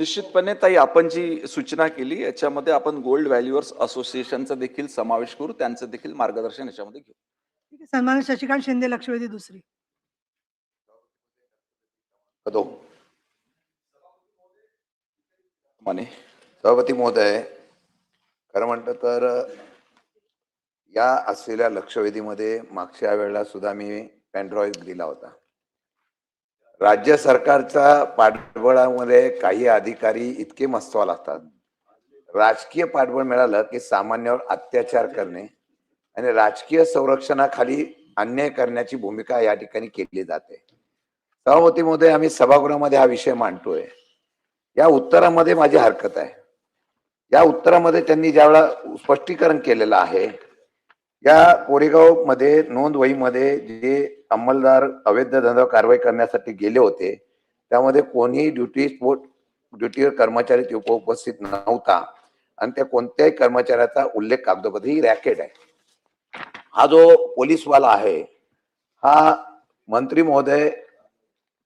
निश्चितपणे ताई आपण जी सूचना केली याच्यामध्ये आपण गोल्ड व्हॅल्युअर्स असोसिएशनचा देखील समावेश करू, त्यांचं देखील मार्गदर्शन याच्यामध्ये घेऊ. ठीक आहे. सन्माननीय शशिकांत शिंदे, लक्षवेधी दुसरी. हॅलो, माने सभापती महोदय, खरं म्हटलं तर या असलेल्या लक्षवेधीमध्ये मागच्या वेळेला सुद्धा मी पेनड्रॉईव्ह दिला होता. राज्य सरकारच्या पाठबळामध्ये काही अधिकारी इतके मस्तवाल असतात, राजकीय पाठबळ मिळालं की सामान्यावर अत्याचार करणे आणि राजकीय संरक्षणाखाली अन्याय करण्याची भूमिका या ठिकाणी केली जाते. सभापती महोदय, आम्ही सभागृहामध्ये हा विषय मांडतोय. या उत्तरामध्ये माझी हरकत आहे. या उत्तरामध्ये त्यांनी ज्यावेळेला स्पष्टीकरण केलेलं आहे, या कोरेगाव मध्ये नोंदवहीमध्ये जे अंमलदार अवैध धंदा कारवाई करण्यासाठी गेले होते त्यामध्ये कोणीही ड्युटीवर कर्मचारी उपस्थित नव्हता आणि त्या कोणत्याही कर्मचाऱ्याचा उल्लेख कागदोपत्री ही रॅकेट आहे. हा जो पोलीसवाला आहे हा मंत्री महोदय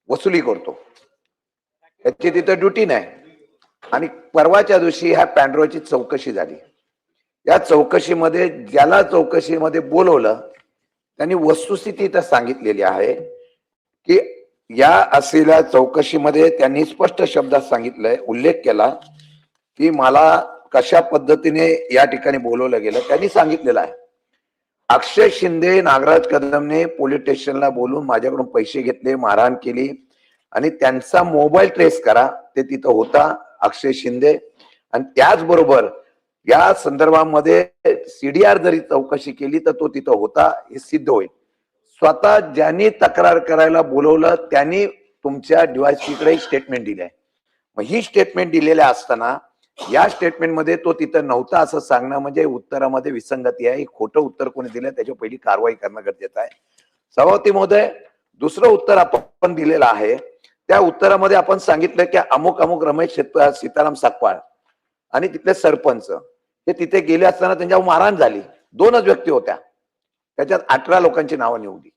वसुली करतो, त्याची तिथे ड्युटी नाही. आणि परवाच्या दिवशी ह्या पॅन्ड्रोची चौकशी झाली. या चौकशीमध्ये ज्याला चौकशीमध्ये बोलवलं त्यांनी वस्तुस्थिती तर सांगितलेली आहे की या असलेल्या चौकशीमध्ये त्यांनी स्पष्ट शब्दात सांगितलंय, उल्लेख केला की मला कशा पद्धतीने या ठिकाणी बोलवलं गेलं. त्यांनी सांगितलेलं आहे, अक्षय शिंदे, नागराज कदमने पोलीस स्टेशनला बोलून माझ्याकडून पैसे घेतले, मारहाण केली आणि त्यांचा मोबाईल ट्रेस करा, ते तिथं होता अक्षय शिंदे. आणि त्याचबरोबर या संदर्भामध्ये सीडीआर जरी चौकशी केली तर तो तिथं होता हे सिद्ध होईल. स्वतः ज्यांनी तक्रार करायला बोलवलं त्यांनी तुमच्या डीवायएसपीकडे स्टेटमेंट दिली आहे. मग ही स्टेटमेंट दिलेल्या असताना या स्टेटमेंटमध्ये तो तिथं नव्हता असं सांगणं म्हणजे उत्तरामध्ये विसंगती आहे. खोटं उत्तर कोणी दिलं त्याच्यावर पहिली कारवाई करणं गरजेचं आहे. सभापती महोदय, दुसरं उत्तर आपण दिलेलं आहे. त्या उत्तरामध्ये आपण सांगितलं की अमुक अमुक रमेश सीताराम साकवाळ आणि तिथले सरपंच हे तिथे गेले असताना त्यांच्यावर मारहाण झाली. 2च व्यक्ती होत्या, त्याच्यात 18 लोकांची नावं निवडली.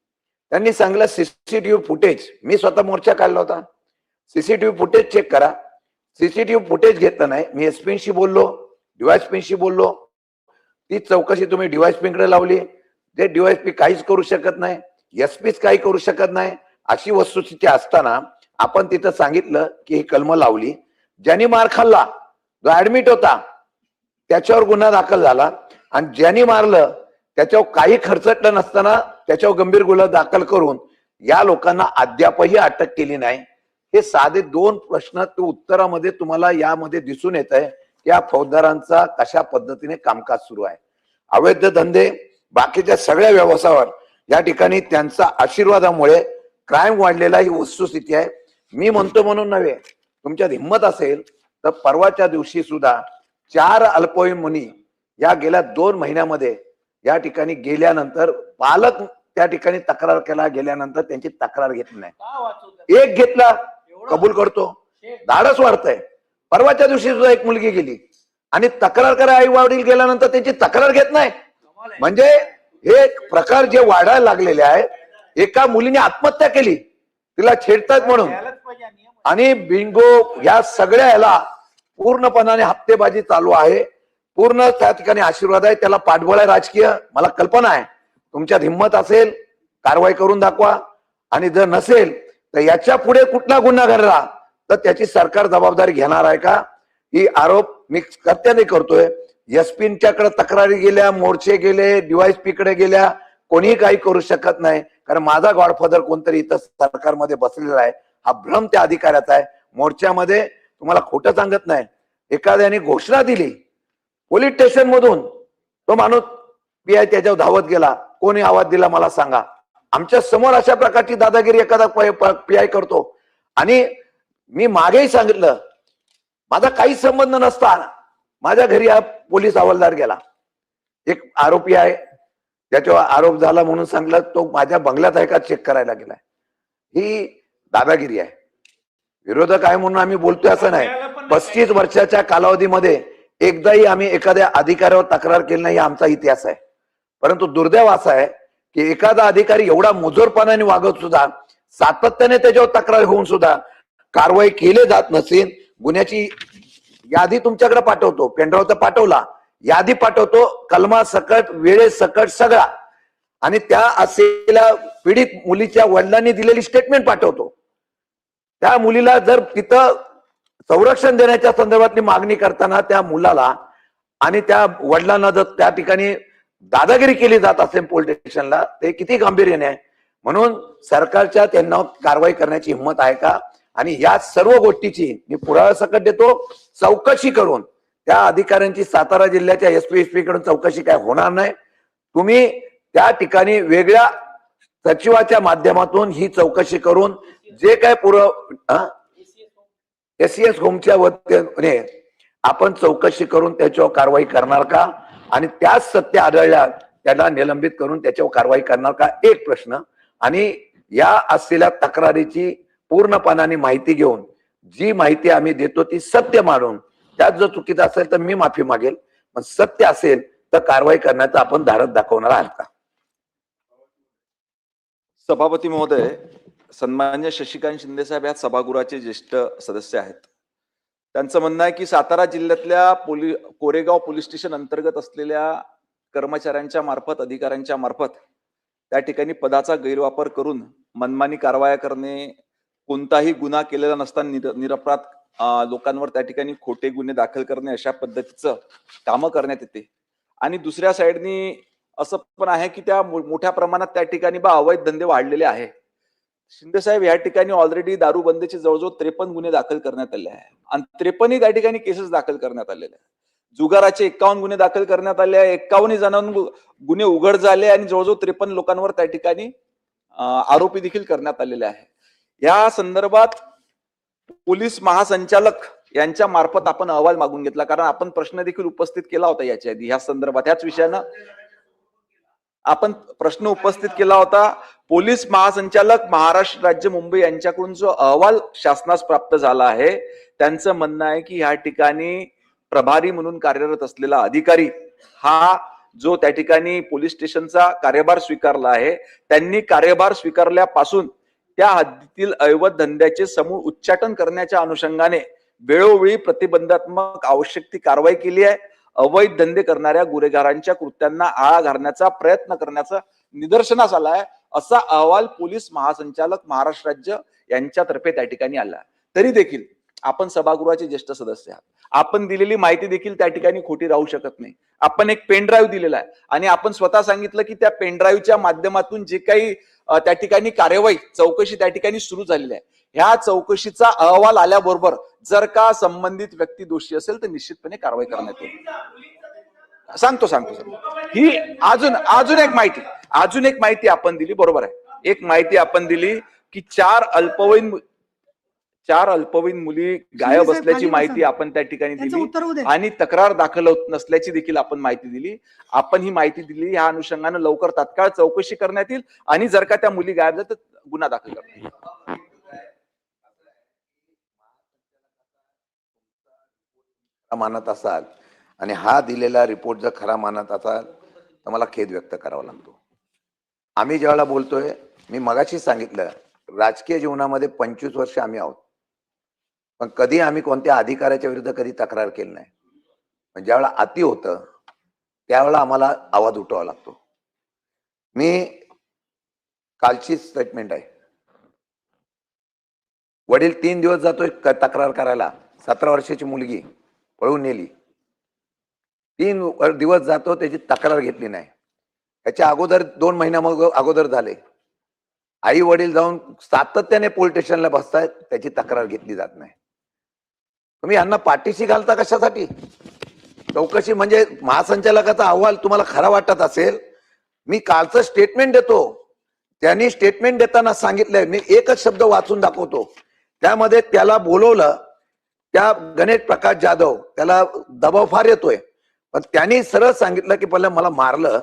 त्यांनी सांगितलं सीसीटीव्ही फुटेज, मी स्वतः मोर्चा काढला होता, सीसीटीव्ही फुटेज चेक करा. सीसीटीव्ही फुटेज घेतलं नाही. मी एसपीशी बोललो, डीवायएसपीशी बोललो, ती चौकशी तुम्ही डीवायएसपीकडे लावली. ते डीवायएसपी काहीच करू शकत नाही, एसपीच काही करू शकत नाही. अशी वस्तुस्थिती असताना आपण तिथं सांगितलं की ही कलम लावली. ज्यांनी मार खाल्ला, जो ऍडमिट होता त्याच्यावर गुन्हा दाखल झाला आणि ज्यांनी मारलं त्याच्यावर काही खर्चटलं नसताना त्याच्यावर गंभीर गुन्हा दाखल करून या लोकांना अद्यापही अटक केली नाही. हे साधे 2 प्रश्न ते उत्तरामध्ये तुम्हाला यामध्ये दिसून येत आहे की या फौजदारांचा कशा पद्धतीने कामकाज सुरू आहे. अवैध धंदे, बाकीच्या सगळ्या व्यवसायावर या ठिकाणी त्यांचा आशीर्वादामुळे क्राईम वाढलेला ही वस्तुस्थिती आहे. मी म्हणतो म्हणून नव्हे, तुमच्यात हिंमत असेल तर परवाच्या दिवशी सुद्धा 4 अल्पवयीन मुली या गेल्या 2 महिन्यामध्ये या ठिकाणी गेल्यानंतर पालक त्या ठिकाणी तक्रार केला, गेल्यानंतर त्यांची तक्रार घेतली नाही. एक घेतला, कबूल करतो, धाडस वाढतंय. परवाच्या दिवशी सुद्धा एक मुलगी गेली आणि तक्रार करा आई वडील गेल्यानंतर त्यांची तक्रार घेत नाही. म्हणजे हे प्रकार जे वाढायला लागलेले आहे. एका मुलीने आत्महत्या केली तिला छेडतात म्हणून, आणि बिंगो या सगळ्या याला पूर्णपणाने हप्तेबाजी चालू आहे. पूर्ण त्या ठिकाणी आशीर्वाद आहे, त्याला पाठबळ आहे राजकीय. मला कल्पना आहे तुमच्यात हिंमत असेल कारवाई करून दाखवा, आणि जर नसेल तर याच्या पुढे कुठला गुन्हा घडला तर त्याची सरकार जबाबदारी घेणार आहे का, ही आरोप मी कर्त्याने करतोय. एसपींच्याकडे तक्रारी गेल्या, मोर्चे गेले, डीवायएसपी कडे गेल्या, कोणीही काही करू शकत नाही. कारण माझा गॉडफादर कोणतरी इथं सरकारमध्ये बसलेला आहे, हा भ्रम त्या अधिकाऱ्याचा आहे. मोर्चामध्ये तुम्हाला खोटं सांगत नाही, एखाद्याने घोषणा दिली पोलीस स्टेशन मधून, तो माणूस पीआय त्याच्यावर धावत गेला, कोणी आवाज दिला मला सांगा. आमच्या समोर अशा प्रकारची दादागिरी एखादा पीआय करतो. आणि मी मागेही सांगितलं माझा काही संबंध नसता माझ्या घरी हा पोलीस हवालदार गेला, एक आरोपी आहे ज्याच्यावर आरोप झाला म्हणून सांगितलं, तो माझ्या बंगल्यात आहे का चेक करायला गेलाय. ही दादागिरी आहे. विरोधक आहे म्हणून आम्ही बोलतोय असं नाही. 35 वर्षाच्या कालावधीमध्ये एकदाही आम्ही एखाद्या अधिकाऱ्यावर तक्रार केली नाही, आमचा इतिहास आहे. परंतु दुर्दैव असा आहे की एखादा अधिकारी एवढा मुजोरपणाने वागत सुद्धा, सातत्याने त्याच्यावर तक्रार होऊन सुद्धा कारवाई केली जात नसेल, गुन्ह्याची यादी तुमच्याकडे पाठवतो, पेनड्राईव्ह तर पाठवला, यादी पाठवतो, कलमा सकट, वेळे सकट सगळा, आणि त्या असलेल्या पीडित मुलीच्या वडिलांनी दिलेली स्टेटमेंट पाठवतो. त्या मुलीला जर तिथं संरक्षण देण्याच्या संदर्भातली मागणी करताना त्या मुलाला आणि त्या वडिलांना जर त्या ठिकाणी दादागिरी केली जात असेल पोलीस स्टेशनला, ते किती गांभीर्याने आहे. म्हणून सरकारच्या त्यांना कारवाई करण्याची हिंमत आहे का? आणि या सर्व गोष्टीची मी पुराव्यासकट देतो, चौकशी करून त्या अधिकाऱ्यांची सातारा जिल्ह्याच्या एसपी कडून चौकशी काय होणार नाही. तुम्ही त्या ठिकाणी वेगळ्या सचिवाच्या माध्यमातून ही चौकशी करून जे काय एसीएस होमच्या वतीने आपण चौकशी करून त्याच्यावर कारवाई करणार का? आणि त्याच सत्य आढळल्या त्याला निलंबित करून त्याच्यावर कारवाई करणार का? एक प्रश्न. आणि या असलेल्या तक्रारीची पूर्णपणाने माहिती घेऊन जी माहिती आम्ही देतो ती सत्य मानून, त्यात जर चुकीचं असेल तर मी माफी मागेल, पण सत्य असेल तर कारवाई करण्याचा आपण धाडस दाखवणार आहात का? सभापती महोदय, सन्मान्य शशिकांत शिंदे साहेब या सभागृहाचे ज्येष्ठ सदस्य आहेत. त्यांचं म्हणणं आहे की सातारा जिल्ह्यातल्या कोरेगाव पोलीस स्टेशन अंतर्गत असलेल्या कर्मचाऱ्यांच्या मार्फत, अधिकाऱ्यांच्या मार्फत त्या ठिकाणी पदाचा गैरवापर करून मनमानी कारवाया करणे, कोणताही गुन्हा केलेला नसताना निरपराध लोकांवर त्या ठिकाणी खोटे गुन्हे दाखल करणे, अशा पद्धतीचं कामं करण्यात येते. आणि दुसऱ्या साईडनी असं पण आहे की त्या मोठ्या प्रमाणात त्या ठिकाणी अवैध धंदे वाढलेले आहे. शिंदे साहेब, या ठिकाणी ऑलरेडी दारूबंदीचे जवळजवळ 53 गुन्हे दाखल करण्यात आले आहे आणि 53 त्या ठिकाणी केसेस दाखल करण्यात आलेले आहे. जुगाराचे 51 गुन्हे दाखल करण्यात आले आहे, 51 जणांवर गुन्हे उघड झाले आणि जवळजवळ 53 लोकांवर त्या ठिकाणी आरोपी देखील करण्यात आलेले आहे. या संदर्भात पोलीस महासंचालक यांच्या मार्फत आपण अहवाल मागून घेतला, कारण आपण प्रश्न देखील उपस्थित केला होता याच्या आधी या संदर्भात. ह्याच विषयानं आपण प्रश्न उपस्थित केला होता. पोलीस महासंचालक महाराष्ट्र राज्य मुंबई यांच्याकडून जो अहवाल शासनास प्राप्त झाला आहे, त्यांचं म्हणणं आहे की या ठिकाणी प्रभारी म्हणून कार्यरत असलेला अधिकारी हा जो त्या ठिकाणी पोलीस स्टेशनचा कार्यभार स्वीकारला आहे, त्यांनी कार्यभार स्वीकारल्यापासून त्या हद्दीतील अवैध धंद्याचे समूळ उच्चाटन करण्याच्या अनुषंगाने वेळोवेळी प्रतिबंधात्मक आवश्यक ती कारवाई केली आहे. अवैध धंदे करणाऱ्या गुन्हेगारांच्या कृत्यांना आळा घालण्याचा प्रयत्न करण्याचा निदर्शनास आलाय, असा अहवाल पोलीस महासंचालक महाराष्ट्र राज्य यांच्यातर्फे त्या ठिकाणी आला. तरी देखील आपण सभागृहाचे ज्येष्ठ सदस्य आहात, आपण दिलेली माहिती देखील त्या ठिकाणी खोटी राहू शकत नाही. आपण एक पेन ड्राईव्ह दिलेला आहे आणि आपण स्वतः सांगितलं की त्या पेन ड्राईव्हच्या माध्यमातून जे काही त्या ठिकाणी कार्यवाही चौकशी त्या ठिकाणी सुरू झालेली आहे, ह्या चौकशीचा अहवाल आल्याबरोबर जर का संबंधित व्यक्ती दोषी असेल तर निश्चितपणे कारवाई करण्यात येईल. सांगतो ही अजून एक माहिती आपण दिली. बरोबर आहे, एक माहिती आपण दिली की चार अल्पवयीन मुली गायब असल्याची माहिती आपण त्या ठिकाणी दिली आणि तक्रार दाखल होत नसल्याची देखील आपण माहिती दिली. आपण ही माहिती दिली, ह्या अनुषंगाने लवकर तात्काळ चौकशी करण्यात येईल आणि जर का त्या मुली गायब झाल्या तर गुन्हा दाखल करण्यात येईल. मानत असाल आणि हा दिलेला रिपोर्ट जर खरा मानत असाल तर मला खेद व्यक्त करावा लागतो. आम्ही ज्यावेळेला बोलतोय, मी मगाशी सांगितलं, राजकीय जीवनामध्ये 25 वर्ष आम्ही आहोत, पण कधी आम्ही कोणत्या अधिकाऱ्याच्या विरुद्ध कधी तक्रार केली नाही. पण ज्यावेळेला अति होतं त्यावेळेला आम्हाला आवाज उठवावा लागतो. मी कालची स्टेटमेंट आहे, वडील 3 दिवस जातोय तक्रार करायला, 17 वर्षाची मुलगी पळून नेली, 3 दिवस जातो, त्याची तक्रार घेतली नाही. त्याच्या अगोदर 2 महिन्या अगोदर झाले, आई वडील जाऊन सातत्याने पोलीस स्टेशनला बसतायत, त्याची तक्रार घेतली जात नाही. तुम्ही यांना पाठीशी घालता कशासाठी? चौकशी म्हणजे महासंचालकाचा अहवाल तुम्हाला खरा वाटत असेल, मी कालचं स्टेटमेंट देतो, त्यांनी स्टेटमेंट देताना सांगितलंय, मी एकच शब्द वाचून दाखवतो, त्यामध्ये त्याला बोलवलं, त्या गणेश प्रकाश जाधव, त्याला दबाव फार येतोय, पण त्यांनी सरळ सांगितलं की पहिलं मला मारलं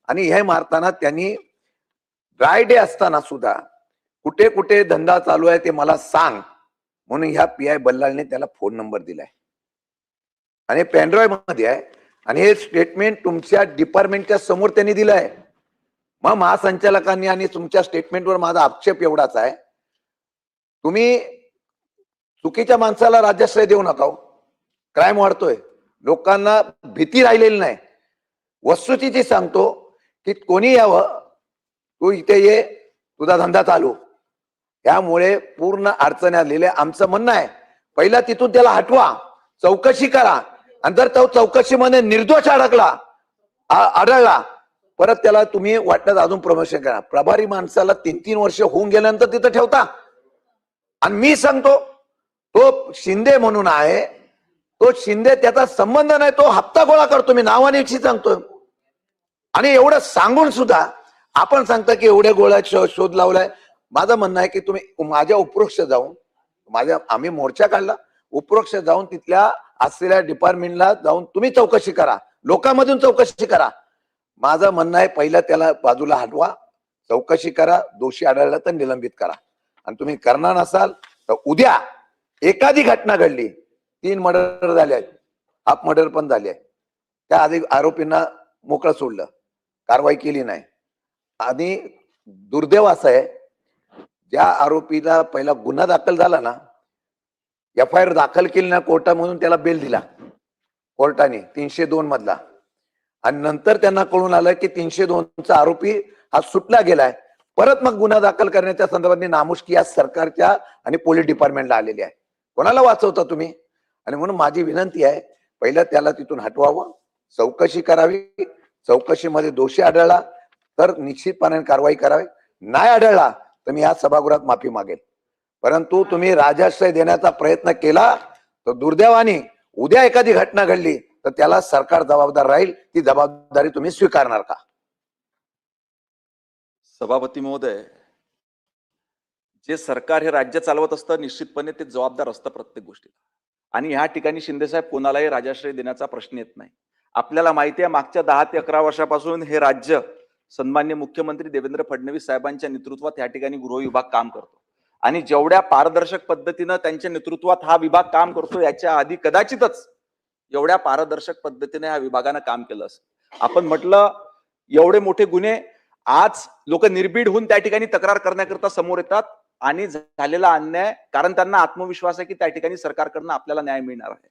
आणि हे मारताना त्यांनी ड्राय डे असताना सुद्धा कुठे कुठे धंदा चालू आहे ते मला सांग म्हणून ह्या पीआय बल्लाळने त्याला फोन नंबर दिलाय आणि पेनड्राईव्ह मध्ये आहे आणि हे स्टेटमेंट तुमच्या डिपार्टमेंटच्या समोर त्यांनी दिलंय. मग महासंचालकांनी आणि तुमच्या स्टेटमेंटवर माझा आक्षेप एवढाच आहे, तुम्ही चुकीच्या माणसाला राज्याश्रय देऊ नका. क्राईम वाढतोय, लोकांना भीती राहिलेली नाही. वस्तुस्थिती सांगतो की कोणी यावं, तू इथे ये, तुझा धंदा चालू. त्यामुळे पूर्ण अडचणी आलेल्या. आमचं म्हणणं आहे पहिला तिथून त्याला हटवा, चौकशी करा, आणि जर तो चौकशीमध्ये निर्दोष आढळला परत त्याला तुम्ही वाटण्यात अजून प्रमोशन करा. प्रभारी माणसाला 3-3 वर्ष होऊन गेल्यानंतर तिथं ठेवता. आणि मी सांगतो तो शिंदे म्हणून आहे, तो शिंदे त्याचा संबंध नाही, तो हप्ता गोळा करतो. मी नावाने सांगतोय. आणि एवढं सांगून सुद्धा आपण सांगता की एवढ्या गोळ्या शोध लावलाय. माझं म्हणणं आहे की तुम्ही माझ्या उपरोक्ष जाऊन, आम्ही मोर्चा काढला, उपरोक्ष जाऊन तिथल्या असलेल्या डिपार्टमेंटला जाऊन तुम्ही चौकशी करा, लोकांमधून चौकशी करा. माझं म्हणणं आहे पहिलं त्याला बाजूला हटवा, चौकशी करा, दोषी आढळला तर निलंबित करा. आणि तुम्ही करणार नसाल तर उद्या एखादी घटना घडली, 3 मर्डर झाले आहेत, हाफ मर्डर पण झाले आहे, त्या आधी आरोपींना मोकळं सोडलं, कारवाई केली नाही. आणि दुर्दैव असं आहे, ज्या आरोपीला पहिला गुन्हा दाखल झाला ना, FIR दाखल केली ना कोर्टामधून, त्याला बेल दिला कोर्टाने 302 मधला. आणि नंतर त्यांना कळून आलं की 302चा आरोपी हा सुटला गेलाय. परत मग गुन्हा दाखल करण्याच्या संदर्भात नामुष्की या सरकारच्या आणि पोलीस डिपार्टमेंटला आलेली आहे. कोणाला वाचवता तुम्ही? आणि म्हणून माझी विनंती आहे पहिलं त्याला तिथून हटवावं, चौकशी करावी, चौकशीमध्ये दोषी आढळला तर निश्चितपणे कारवाई करावी, नाही आढळला तर मी या सभागृहात माफी मागेल. परंतु तुम्ही राजाश्रय देण्याचा प्रयत्न केला तर दुर्दैवाने उद्या एखादी घटना घडली तर त्याला सरकार जबाबदार राहील. ती जबाबदारी तुम्ही स्वीकारणार का? सभापती महोदय, जे सरकार हे राज्य चालवत असतं निश्चितपणे ते जबाबदार असतं प्रत्येक गोष्टीला. आणि ह्या ठिकाणी शिंदेसाहेब कोणालाही राजाश्रय देण्याचा प्रश्न येत नाही. आपल्याला माहिती आहे मागच्या 10 ते 11 वर्षापासून हे राज्य सन्मान्य मुख्यमंत्री देवेंद्र फडणवीस साहेबांच्या नेतृत्वात या ठिकाणी गृह विभाग काम करतो. आणि जेवढ्या पारदर्शक पद्धतीनं त्यांच्या नेतृत्वात हा विभाग काम करतो याच्या आधी कदाचितच एवढ्या पारदर्शक पद्धतीने या विभागानं काम केलं असं. आपण म्हटलं एवढे मोठे गुन्हे आज लोक निर्भीड होऊन त्या ठिकाणी तक्रार करण्याकरता समोर येतात. आणि झालेला अन्याय, कारण त्यांना आत्मविश्वास आहे की त्या ठिकाणी सरकारकडनं आपल्याला न्याय मिळणार आहे.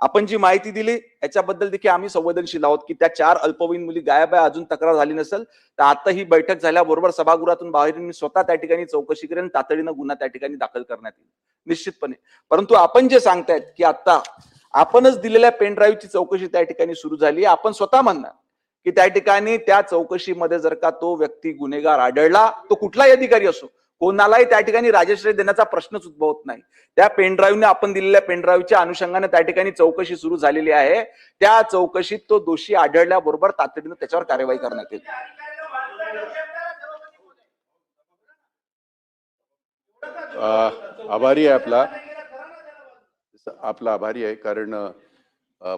आपण जी माहिती दिली याच्याबद्दल देखील आम्ही संवेदनशील आहोत की त्या 4 अल्पवयीन मुली गायब आहे, अजून तक्रार झाली नसेल तर आता ही बैठक झाल्याबरोबर सभागृहातून बाहेर मी स्वतः त्या ठिकाणी चौकशी करेन, तातडीनं गुन्हा त्या ठिकाणी दाखल करण्यात येईल निश्चितपणे. परंतु आपण जे सांगतायत की आता आपणच दिलेल्या पेन ड्राईव्हची चौकशी त्या ठिकाणी सुरू झाली, आपण स्वतः म्हणणार की त्या ठिकाणी त्या चौकशीमध्ये जर का तो व्यक्ती गुन्हेगार आढळला, तो कुठलाही अधिकारी असो, कोणालाही त्या ठिकाणी राजश्रय देण्याचा प्रश्नच उद्भवत नाही. त्या पेनड्राईव्हने, आपण दिलेल्या पेनड्राईव्हच्या अनुषंगाने त्या ठिकाणी चौकशी सुरू झालेली आहे. त्या चौकशीत तो दोषी आढळल्याबरोबर तातडीनं त्याच्यावर कार्यवाही करण्यात येईल. आभारी आहे आपला आभारी आहे, कारण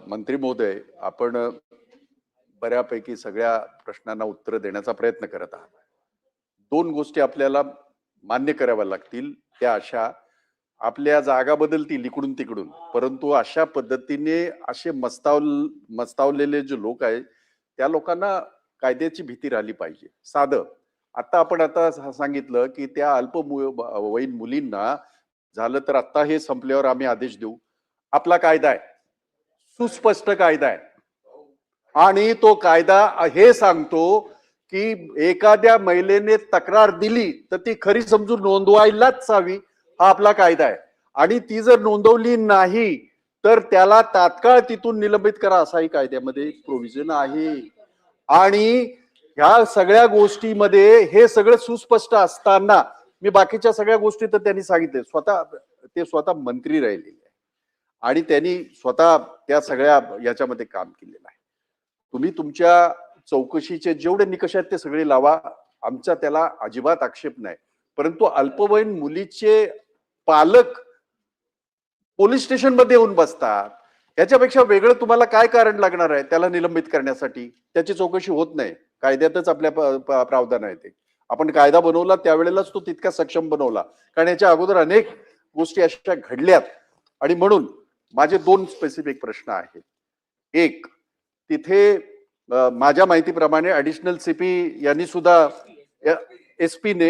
मंत्री महोदय आपण बऱ्यापैकी सगळ्या प्रश्नांना उत्तर देण्याचा प्रयत्न करत आहात. 2 गोष्टी आपल्याला मान्य कराव्या लागतील. त्या अशा, आपल्या जागा बदलतील इकडून तिकडून, परंतु अशा पद्धतीने असे मस्तावलेले जे लोक आहेत त्या लोकांना कायद्याची भीती राहिली पाहिजे. साधं आता सांगितलं की त्या अल्पवयीन मुलींना झालं तर आता हे संपल्यावर आम्ही आदेश देऊ. आपला कायदा आहे, सुस्पष्ट कायदा आहे, आणि तो कायदा हे सांगतो की एखाद्या महिलेने तक्रार दिली तर ती खरी समजून नोंदवायलाच हवी. हा आपला कायदा आहे. आणि ती जर नोंदवली नाही तर त्याला तात्काळ तिथून निलंबित करा, असाही कायद्यामध्ये प्रोव्हिजन आहे. आणि ह्या सगळ्या गोष्टीमध्ये हे सगळं सुस्पष्ट असताना मी बाकीच्या सगळ्या गोष्टी तर त्यांनी सांगितले. ते स्वतः मंत्री राहिलेले आहे आणि त्यांनी स्वतः त्या सगळ्या याच्यामध्ये काम केलेलं आहे. तुम्ही तुमच्या चौकशीचे जेवढे निकष आहेत ते सगळे लावा, आमचा त्याला अजिबात आक्षेप नाही. परंतु अल्पवयीन मुलीचे पालक पोलीस स्टेशन मध्ये येऊन बसतात, त्याच्यापेक्षा वेगळं तुम्हाला काय कारण लागणार आहे त्याला निलंबित करण्यासाठी? त्याची चौकशी होत नाही. कायद्यातच आपल्या प्रावधान आहे ते. आपण कायदा बनवला त्यावेळेलाच तो तितका सक्षम बनवला, कारण याच्या अगोदर अनेक गोष्टी अशा घडल्यात. आणि म्हणून माझे 2 स्पेसिफिक प्रश्न आहेत. एक, तिथे माझ्या माहितीप्रमाणे ऍडिशनल CP यांनी सुद्धा SP ने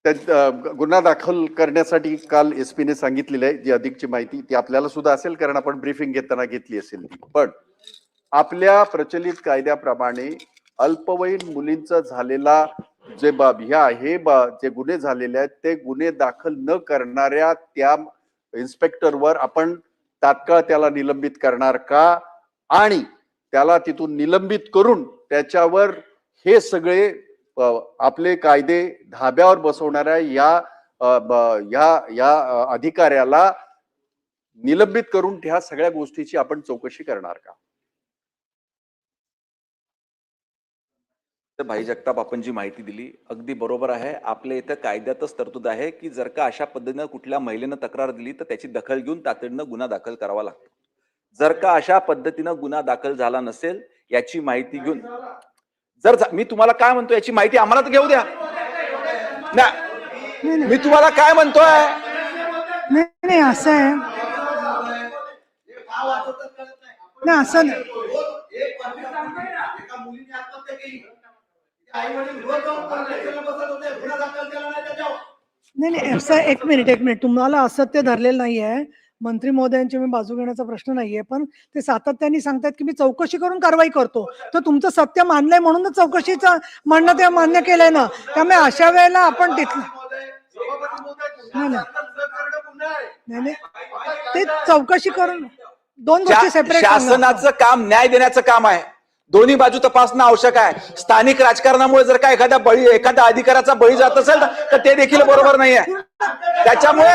गुन्हा दाखल करण्यासाठी काल एसपीने सांगितलेलं आहे, जी अधिकची माहिती ती आपल्याला सुद्धा असेल, कारण आपण ब्रीफिंग घेताना घेतली असेल ती. पण आपल्या प्रचलित कायद्याप्रमाणे अल्पवयीन मुलींचा झालेला जे जे गुन्हे झालेले आहेत ते गुन्हे दाखल न करणाऱ्या त्या इन्स्पेक्टरवर आपण तात्काळ त्याला निलंबित करणार का, आणि त्याला तिथून निलंबित करून त्याच्यावर हे सगळे आपले कायदे धाब्यावर बसवणाऱ्या या अधिकाऱ्याला निलंबित करून ह्या सगळ्या गोष्टीची आपण चौकशी करणार का? तर भाई जगताप, आपण जी माहिती दिली अगदी बरोबर आहे. आपल्या इथं कायद्यातच तरतूद आहे की जर का अशा पद्धतीनं कुठल्या महिलेनं तक्रार दिली तर त्याची दखल घेऊन तातडीनं गुन्हा दाखल करावा लागतो. जर का अशा पद्धतीनं गुन्हा दाखल झाला नसेल याची माहिती घेऊन मी तुम्हाला काय म्हणतो याची माहिती आम्हाला तर घेऊ द्या ना. मी तुम्हाला काय म्हणतोय, नाही नाही असं आहे, नाही असं नाही. नाही नाही असं, एक मिनिट, तुम्हाला असत्य धरलेलं नाहीये. मंत्री महोदयांची मी बाजू घेण्याचा प्रश्न नाहीये, पण ते सातत्याने सांगतात की मी चौकशी करून कारवाई करतो. तर तुमचं सत्य मानलंय म्हणूनच चौकशीचं म्हणणं ते मान्य केलंय ना. त्यामुळे अशा वेळेला आपण तिथलं नाही ते चौकशी करून दोन गोष्टी सेपरेट. शासनाचं काम न्याय देण्याचं काम आहे. दोन्ही बाजू तपासणं आवश्यक आहे. स्थानिक राजकारणामुळे जर का एखाद्या अधिकाराचा बळी जात असेल तर ते देखील बरोबर नाहीये. त्याच्यामुळे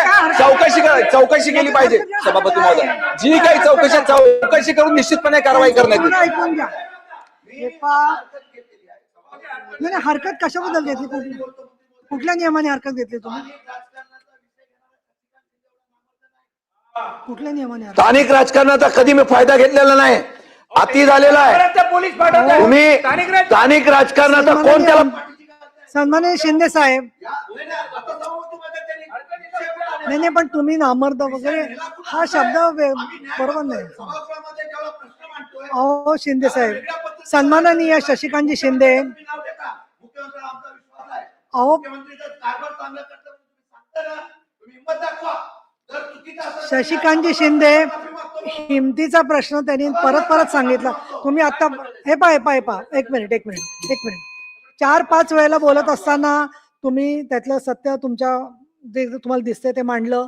चौकशी केली पाहिजे. सभापती महोदय, जी काही चौकशी करून निश्चितपणे कारवाई करण्यात येईल. ऐकून घ्या. नाही हरकत कशाबद्दल घेतली, कुठल्या नियमाने हरकत घेतली तुम्ही, कुठल्या नियमाने? स्थानिक राजकारणाचा कधी मी फायदा घेतलेला नाही. अति झालेला आहे. तुम्ही स्थानिक राजकारणाचा कोण त्याला? सन्माननीय शिंदे साहेब, नाही पण तुम्ही नामर्द वगैरे हा शब्द बरोबर नाही. अहो शिंदे साहेब, सन्माननीय शशिकांतजी शिंदे, अहो शशिकांतजी शिंदे, हिमतीचा प्रश्न त्यांनी परत सांगितला. तुम्ही आता हे पहा एक मिनिट 4-5 वेळेला बोलत असताना तुम्ही त्यातलं सत्य तुमच्या जे तुम्हाला दिसतंय ते मांडलं.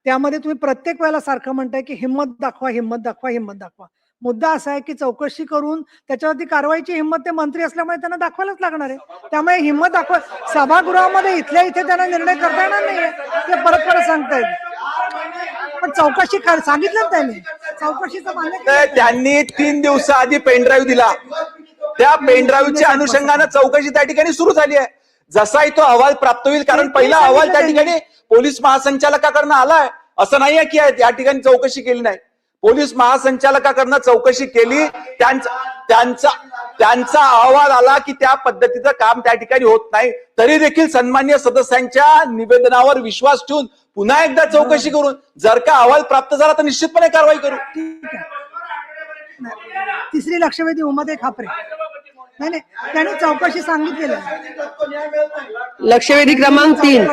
त्यामध्ये तुम्ही प्रत्येक वेळेला सारखं म्हणताय की हिंमत दाखवा. मुद्दा असा आहे की चौकशी करून त्याच्यावरती कारवाईची हिंमत ते मंत्री असल्यामुळे त्यांना दाखवायलाच लागणार आहे. त्यामुळे हिंमत दाखवा. सभागृहामध्ये इथल्या इथे त्यांना निर्णय करता येणार नाहीये, ते परत सांगतायत. पण चौकशी सांगितलं त्यांनी, चौकशीचं मान्य. त्यांनी 3 दिवसाआधी पेनड्राईव्ह दिला. त्या पेनड्राईव्हच्या अनुषंगाने चौकशी त्या ठिकाणी सुरू झाली आहे. जसाही तो अहवाल प्राप्त होईल, कारण पहिला अहवाल त्या ठिकाणी पोलीस महासंचालकाकडनं आलाय. असं नाहीये की या ठिकाणी चौकशी केली नाही. पोलीस महासंचालकाकडनं चौकशी केली. त्यांचा अहवाल आला की त्या पद्धतीचं काम त्या ठिकाणी होत नाही. तरी देखील सन्माननीय सदस्यांच्या निवेदनावर विश्वास ठेवून पुन्हा एकदा चौकशी करून जर का अहवाल प्राप्त झाला तर निश्चितपणे कारवाई करू. तिसरी लक्षवेधी उमाताई खापरे, नाही त्यांनी चौकशी सांगितलेलं. लक्षवेधी क्रमांक 3